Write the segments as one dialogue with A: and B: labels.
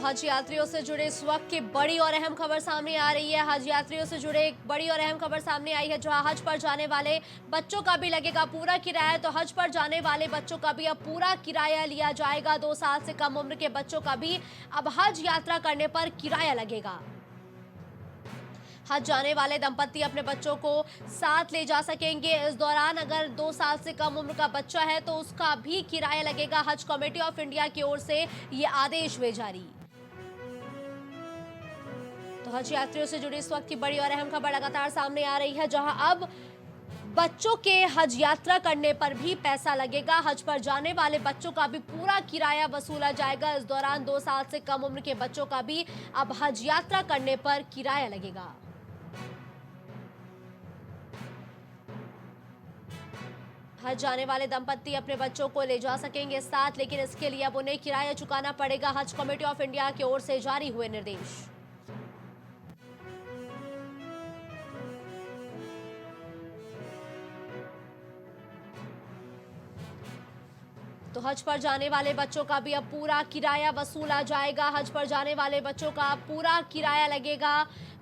A: हज यात्रियों से जुड़े इस वक्त की बड़ी और अहम खबर सामने आ रही है। हज यात्रियों से जुड़े एक बड़ी और अहम खबर सामने आई है, जहां हज पर जाने वाले बच्चों का भी लगेगा पूरा किराया। तो हज पर जाने वाले बच्चों का भी अब पूरा किराया लिया जाएगा। 2 साल से कम उम्र के बच्चों का भी अब हज यात्रा करने पर किराया लगेगा। हज जाने वाले दंपत्ति अपने बच्चों को साथ ले जा सकेंगे। इस दौरान अगर 2 साल से कम उम्र का बच्चा है तो उसका भी किराया लगेगा। हज कमेटी ऑफ इंडिया की ओर से ये आदेश हुए जारी। तो हज यात्रियों से जुड़ी इस वक्त की बड़ी और अहम खबर लगातार सामने आ रही है, जहां अब बच्चों के हज यात्रा करने पर भी पैसा लगेगा। हज पर जाने वाले बच्चों का भी पूरा किराया वसूला जाएगा। इस दौरान 2 साल से कम उम्र के बच्चों का भी अब हज यात्रा करने पर किराया लगेगा। हज जाने वाले दंपत्ति अपने बच्चों को ले जा सकेंगे साथ, लेकिन इसके लिए अब उन्हें किराया चुकाना पड़ेगा। हज कमेटी ऑफ इंडिया की ओर से जारी हुए निर्देश। तो हज पर जाने वाले बच्चों का भी अब पूरा किराया वसूला जाएगा। हज पर जाने वाले बच्चों का पूरा किराया लगेगा।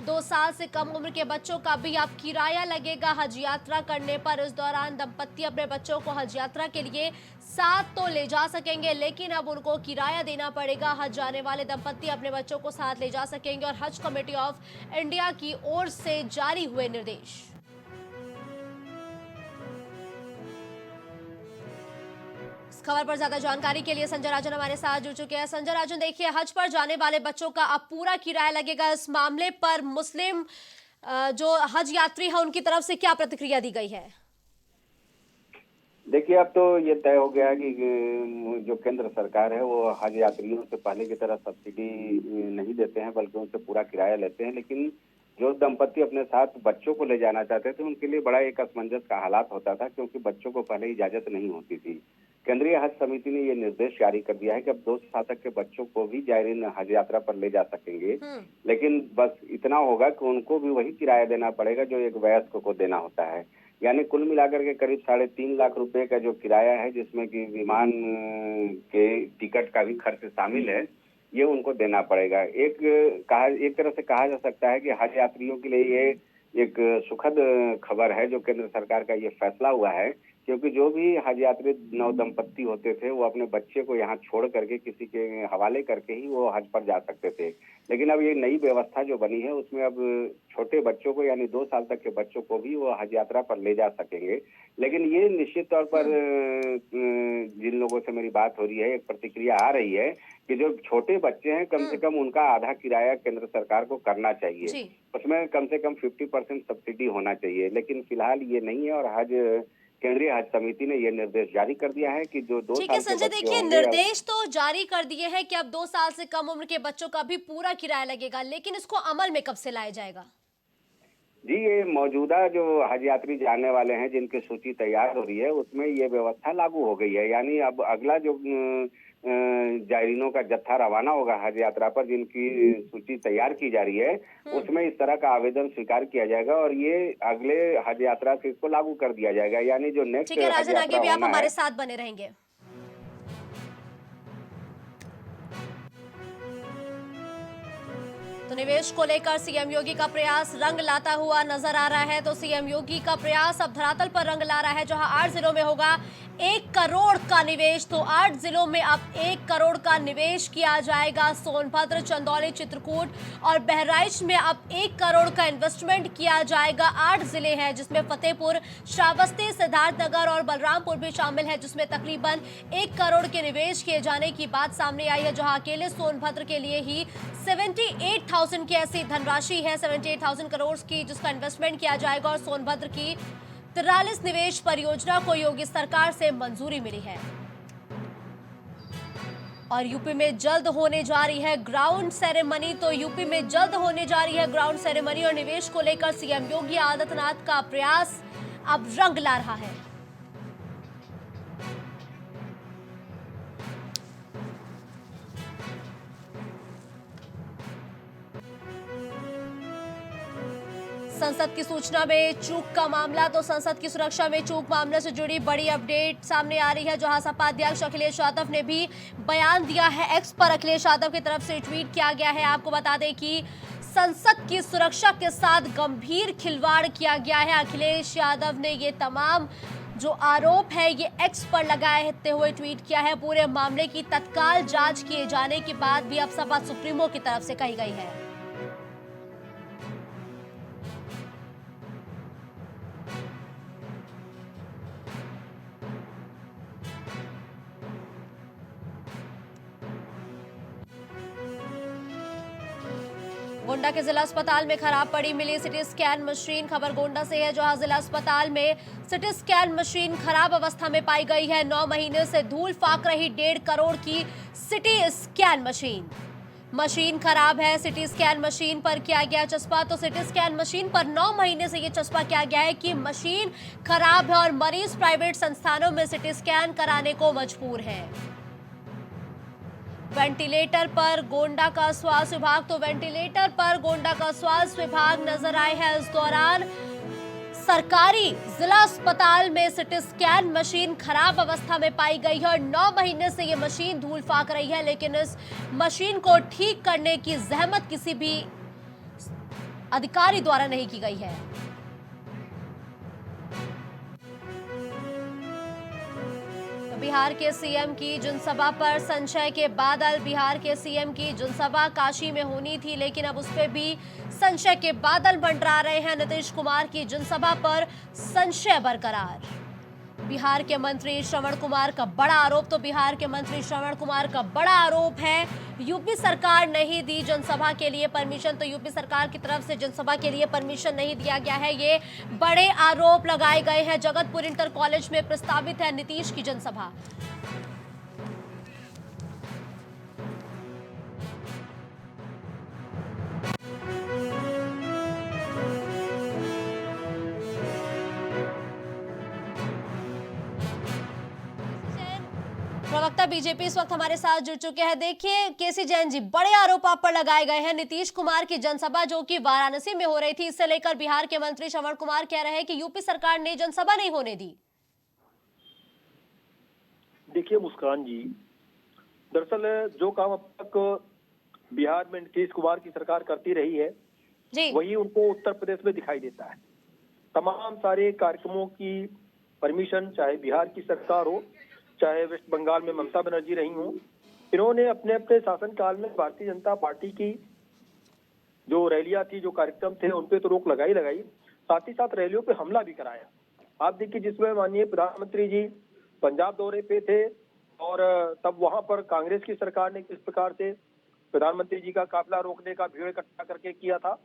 A: 2 साल से कम उम्र के बच्चों का भी अब किराया लगेगा हज यात्रा करने पर। इस दौरान दंपत्ति अपने बच्चों को हज यात्रा के लिए साथ तो ले जा सकेंगे, लेकिन अब उनको किराया देना पड़ेगा। हज जाने वाले दंपत्ति अपने बच्चों को साथ ले जा सकेंगे और हज कमेटी ऑफ इंडिया की ओर से जारी हुए निर्देश। इस खबर पर ज्यादा जानकारी के लिए संजय राजन हमारे साथ जुड़ चुके हैं। संजय राजन, देखिए, हज पर जाने वाले बच्चों का अब पूरा किराया लगेगा। इस मामले पर मुस्लिम जो हज यात्री है उनकी तरफ से क्या प्रतिक्रिया दी गई है?
B: देखिए, अब तो ये तय हो गया है कि जो केंद्र सरकार है वो हज यात्रियों से पहले की तरह सब्सिडी नहीं देते हैं, बल्कि उनसे पूरा किराया लेते हैं। लेकिन जो दंपत्ति अपने साथ बच्चों को ले जाना चाहते थे, उनके लिए बड़ा एक असमंजस का हालात होता था, क्योंकि बच्चों को पहले इजाजत नहीं होती थी। केंद्रीय हज समिति ने ये निर्देश जारी कर दिया है कि अब 2 साल तक के बच्चों को भी जायरीन हज यात्रा पर ले जा सकेंगे।
A: हम्म।
B: लेकिन बस इतना होगा कि उनको भी वही किराया देना पड़ेगा जो एक वयस्क को देना होता है। यानी कुल मिलाकर के करीब 3.5 लाख रुपए का जो किराया है, जिसमें कि विमान के टिकट का भी खर्च शामिल है, ये उनको देना पड़ेगा। एक तरह से कहा जा सकता है कि हज यात्रियों के लिए ये एक सुखद खबर है जो केंद्र सरकार का ये फैसला हुआ है, क्योंकि जो भी हज यात्री नव दंपत्ति होते थे वो अपने बच्चे को यहाँ छोड़ करके किसी के हवाले करके ही वो हज पर जा सकते थे। लेकिन अब ये नई व्यवस्था जो बनी है उसमें अब छोटे बच्चों को, यानी 2 साल तक के बच्चों को भी वो हज यात्रा पर ले जा सकेंगे। लेकिन ये निश्चित तौर पर जिन लोगों से मेरी बात हो रही है, एक प्रतिक्रिया आ रही है कि जो छोटे बच्चे हैं, कम से कम उनका आधा किराया केंद्र सरकार को करना चाहिए।
A: जी।
B: उसमें कम से कम 50% सब्सिडी होना चाहिए। लेकिन फिलहाल ये नहीं है और केंद्रीय हज समिति ने यह निर्देश जारी कर दिया है कि जो 2
A: ठीक है
B: साल के
A: संजय,
B: बच्चे
A: देखिए,
B: होंगे।
A: निर्देश तो जारी कर दिए हैं कि अब 2 साल से कम उम्र के बच्चों का भी पूरा किराया लगेगा, लेकिन इसको अमल में कब से लाया जाएगा?
B: जी, ये मौजूदा जो हज यात्री जाने वाले हैं जिनकी सूची तैयार हो रही है, उसमें ये व्यवस्था लागू हो गई है। यानी अब अगला जो जायरीनों का जत्था रवाना होगा हज यात्रा पर, जिनकी सूची तैयार की जा रही है, उसमें इस तरह का आवेदन स्वीकार किया जाएगा और ये अगले हज यात्रा से इसको लागू कर दिया जाएगा। यानी जो नेक्स्ट
A: ठीक है
B: हज
A: राजन, आगे
B: यात्रा
A: भी आप
B: होना है।
A: हमारे साथ बने रहेंगे। तो निवेश को लेकर सीएम योगी का प्रयास रंग लाता हुआ नजर आ रहा है। तो सीएम योगी का प्रयास अब धरातल पर रंग ला रहा है, जहां 8 जिलों में होगा 1 करोड़ का निवेश। तो 8 जिलों में अब 1 करोड़ का निवेश किया जाएगा। सोनभद्र, चंदौली, चित्रकूट और बहराइच में अब 1 करोड़ का इन्वेस्टमेंट किया जाएगा। 8 जिले हैं जिसमें फतेहपुर, श्रावस्ती, सिद्धार्थनगर और बलरामपुर भी शामिल है, जिसमें तकरीबन 1 करोड़ के निवेश किए जाने की बात सामने आई है। जहां अकेले सोनभद्र के लिए ही 78,000 की ऐसी धनराशि है, 78,000 करोड़ की, जिसका इन्वेस्टमेंट किया जाएगा। और सोनभद्र की 43 निवेश परियोजना को योगी सरकार से मंजूरी मिली है। और यूपी में जल्द होने जा रही है ग्राउंड सेरेमनी। तो यूपी में जल्द होने जा रही है ग्राउंड सेरेमनी और निवेश को लेकर सीएम योगी आदित्यनाथ का प्रयास अब रंग ला रहा है। संसद की सूचना में चूक का मामला, तो संसद की सुरक्षा में चूक मामले से जुड़ी बड़ी अपडेट सामने आ रही है, जहां सपा अध्यक्ष अखिलेश यादव ने भी बयान दिया है। एक्स पर अखिलेश यादव की तरफ से ट्वीट किया गया है। आपको बता दें कि संसद की सुरक्षा के साथ गंभीर खिलवाड़ किया गया है। अखिलेश यादव ने ये तमाम जो आरोप है ये एक्स पर लगाते हुए ट्वीट किया है। पूरे मामले की तत्काल जांच किए जाने की बात भी अब सपा सुप्रीमो की तरफ से कही गई है। गोंडा के जिला अस्पताल में खराब पड़ी मिली सिटी स्कैन मशीन। खबर गोंडा से है, जहां जिला अस्पताल में सिटी स्कैन मशीन खराब अवस्था में पाई गई है। 9 महीने से धूल फाक रही 1.5 करोड़ की सिटी स्कैन मशीन खराब है। सिटी स्कैन मशीन पर किया गया चस्पा, तो सिटी स्कैन मशीन पर 9 महीने से ये चस्पा किया गया है कि मशीन खराब है और मरीज प्राइवेट संस्थानों में सिटी स्कैन कराने को मजबूर है। वेंटिलेटर पर गोंडा का स्वास्थ्य विभाग, तो वेंटिलेटर पर गोंडा का स्वास्थ्य विभाग नजर आए हैं। इस दौरान सरकारी जिला अस्पताल में सिटी स्कैन मशीन खराब अवस्था में पाई गई है और 9 महीने से ये मशीन धूल फाक रही है, लेकिन इस मशीन को ठीक करने की जहमत किसी भी अधिकारी द्वारा नहीं की गई है। बिहार के सीएम की जनसभा पर संशय के बादल। बिहार के सीएम की जनसभा काशी में होनी थी, लेकिन अब उस पर भी संशय के बादल मंडरा रहे हैं। नीतीश कुमार की जनसभा पर संशय बरकरार। बिहार के मंत्री श्रवण कुमार का बड़ा आरोप, तो बिहार के मंत्री श्रवण कुमार का बड़ा आरोप है यूपी सरकार नहीं दी जनसभा के लिए परमिशन, तो यूपी सरकार की तरफ से जनसभा के लिए परमिशन नहीं दिया गया है। ये बड़े आरोप लगाए गए हैं। जगतपुर इंटर कॉलेज में प्रस्तावित है नीतीश की जनसभा। प्रवक्ता बीजेपी इस वक्त हमारे साथ जुड़ चुके हैं। देखिए केसी जैन जी, बड़े आरोप आप पर लगाए गए हैं। नीतीश कुमार की जनसभा जो कि वाराणसी में हो रही थी, इससे लेकर बिहार के मंत्री श्रवण कुमार कह रहे हैं कि यूपी सरकार ने जनसभा नहीं होने दी।
C: देखिए मुस्कान जी, दरअसल जो काम अब तक बिहार में नीतीश कुमार की सरकार करती रही है
A: जी,
C: वही उनको उत्तर प्रदेश में दिखाई देता है। तमाम सारे कार्यक्रमों की परमिशन चाहे बिहार की सरकार हो चाहे वेस्ट बंगाल में ममता बनर्जी रही हो, इन्होंने अपने अपने शासनकाल में भारतीय जनता पार्टी की जो रैलियां थी, जो कार्यक्रम थे, उन पे तो रोक लगाई, साथ ही साथ रैलियों पे हमला भी कराया। आप देखिए जिसमें माननीय प्रधानमंत्री जी पंजाब दौरे पे थे और तब वहां पर कांग्रेस की सरकार ने किस प्रकार से प्रधानमंत्री जी का काफिला रोकने का भीड़ इकट्ठा करके किया था,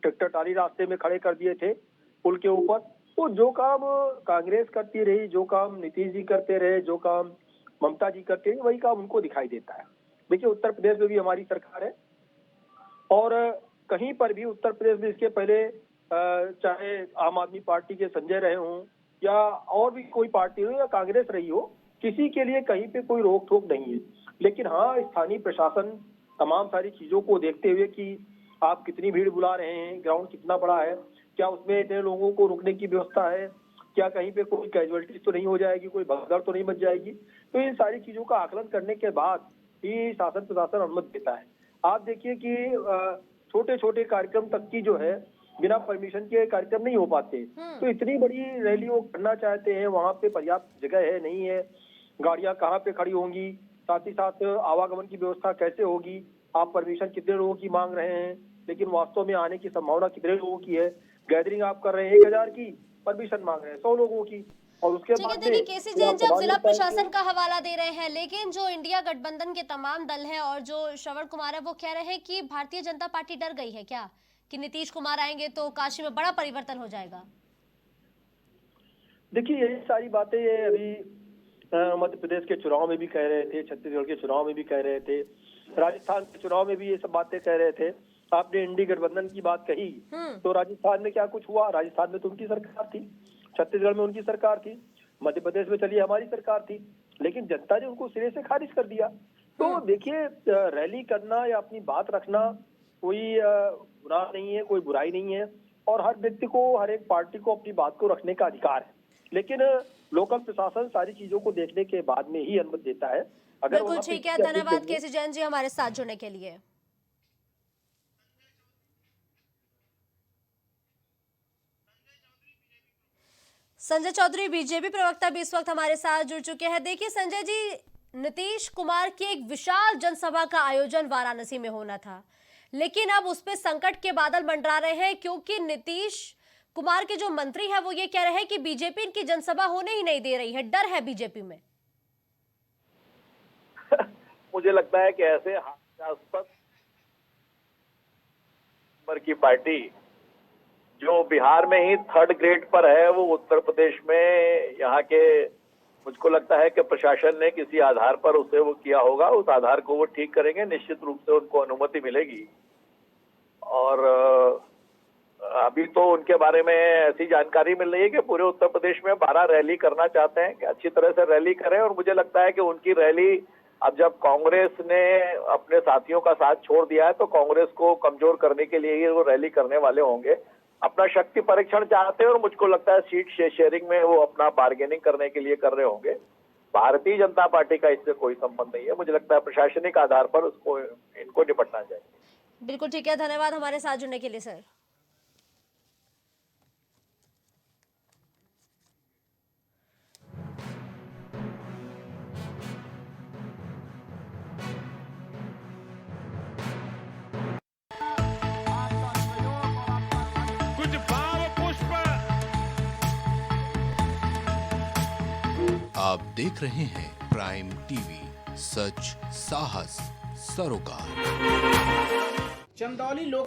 C: ट्रैक्टर टाली रास्ते में खड़े कर दिए थे पुल के ऊपर। तो जो काम कांग्रेस करती रही, जो काम नीतीश जी करते रहे, जो काम ममता जी करते रहे, वही काम उनको दिखाई देता है। देखिए उत्तर प्रदेश में भी हमारी सरकार है और कहीं पर भी उत्तर प्रदेश में इसके पहले चाहे आम आदमी पार्टी के संजय रहे हों या और भी कोई पार्टी हो या कांग्रेस रही हो, किसी के लिए कहीं पे कोई रोक टोक नहीं है। लेकिन हाँ, स्थानीय प्रशासन तमाम सारी चीजों को देखते हुए कि आप कितनी भीड़ बुला रहे हैं, ग्राउंड कितना बड़ा है, क्या उसमें इतने लोगों को रुकने की व्यवस्था है, क्या कहीं पे कोई कैजुअलिटीज तो नहीं हो जाएगी, कोई भगदड़ तो नहीं मच जाएगी। तो इन सारी चीजों का आकलन करने के बाद ही शासन प्रशासन अनुमति देता है। आप देखिए कि छोटे छोटे कार्यक्रम तक की जो है बिना परमिशन के कार्यक्रम नहीं हो पाते। तो इतनी बड़ी रैली वो करना चाहते हैं, वहां पे पर्याप्त जगह है नहीं है, गाड़ियां कहाँ पे खड़ी होंगी, साथ ही साथ आवागमन की व्यवस्था कैसे होगी, आप परमिशन कितने लोगों की मांग रहे हैं, लेकिन वास्तव में आने की संभावना कितने लोगों की है। गैदरिंग आप कर रहे हैं 1000 की, परमिशन मांग रहे हैं 100 लोगों की, और उसके बाद
A: देखिए केसी जैन जी, आप जिला प्रशासन का हवाला दे रहे हैं, लेकिन जो इंडिया गठबंधन के तमाम दल हैं और जो श्रवण कुमार है वो कह रहे हैं कि भारतीय जनता पार्टी डर गई है क्या कि नीतीश कुमार आएंगे तो काशी में बड़ा परिवर्तन हो जाएगा।
C: देखिए यही सारी बातें ये अभी मध्य प्रदेश के चुनाव में भी कह रहे थे, छत्तीसगढ़ के चुनाव में भी कह रहे थे, राजस्थान के चुनाव में भी ये सब बातें कह रहे थे। आपने इंडी गठबंधन की बात कही, तो राजस्थान में क्या कुछ हुआ? राजस्थान में तो उनकी सरकार थी, छत्तीसगढ़ में उनकी सरकार थी, मध्य प्रदेश में चलिए हमारी सरकार थी, लेकिन जनता ने उनको सिरे से खारिज कर दिया। तो देखिए रैली करना या अपनी बात रखना कोई गुनाह नहीं है, कोई बुराई नहीं है। और हर व्यक्ति को, हर एक पार्टी को अपनी बात को रखने का अधिकार है, लेकिन लोकल प्रशासन सारी चीजों को देखने के बाद में ही अनुमति देता है। अगर
A: बिल्कुल
C: वहाँ
A: ठीक
C: पे
A: है,
C: किसी
A: धन्यवाद
C: अधिक
A: केसी जैन जी हमारे साथ जुड़ने के लिए। संजय चौधरी बीजेपी प्रवक्ता भी इस वक्त हमारे साथ जुड़ चुके हैं। देखिए संजय जी, नीतीश कुमार की एक विशाल जनसभा का आयोजन वाराणसी में होना था, लेकिन अब उस पे संकट के बादल मंडरा रहे हैं, क्योंकि नीतीश कुमार के जो मंत्री हैं वो ये कह रहे हैं कि बीजेपी इनकी जनसभा होने ही नहीं दे रही है। डर है बीजेपी में।
D: मुझे लगता है कि ऐसे हास्यास्पद नंबर की पार्टी जो बिहार में ही 3rd ग्रेड पर है, वो उत्तर प्रदेश में यहाँ के, मुझको लगता है कि प्रशासन ने किसी आधार पर उसे वो किया होगा, उस आधार को वो ठीक करेंगे, निश्चित रूप से उनको अनुमति मिलेगी। और अभी तो उनके बारे में ऐसी जानकारी मिल रही है कि पूरे उत्तर प्रदेश में 12 रैली करना चाहते हैं कि अच्छी तरह से रैली करें। और मुझे लगता है कि उनकी रैली, अब जब कांग्रेस ने अपने साथियों का साथ छोड़ दिया है, तो कांग्रेस को कमजोर करने के लिए ही वो रैली करने वाले होंगे। अपना शक्ति परीक्षण चाहते हैं और मुझको लगता है सीट शेयरिंग में वो अपना बार्गेनिंग करने के लिए कर रहे होंगे। भारतीय जनता पार्टी का इससे कोई संबंध नहीं है। मुझे लगता है प्रशासनिक आधार पर उसको, इनको निपटना चाहिए।
A: बिल्कुल ठीक है, धन्यवाद हमारे साथ जुड़ने के लिए सर।
E: कुछ भाव पुष्प।
F: आप देख रहे हैं प्राइम टीवी, सच साहस सरोकार।
G: चंदौली लोक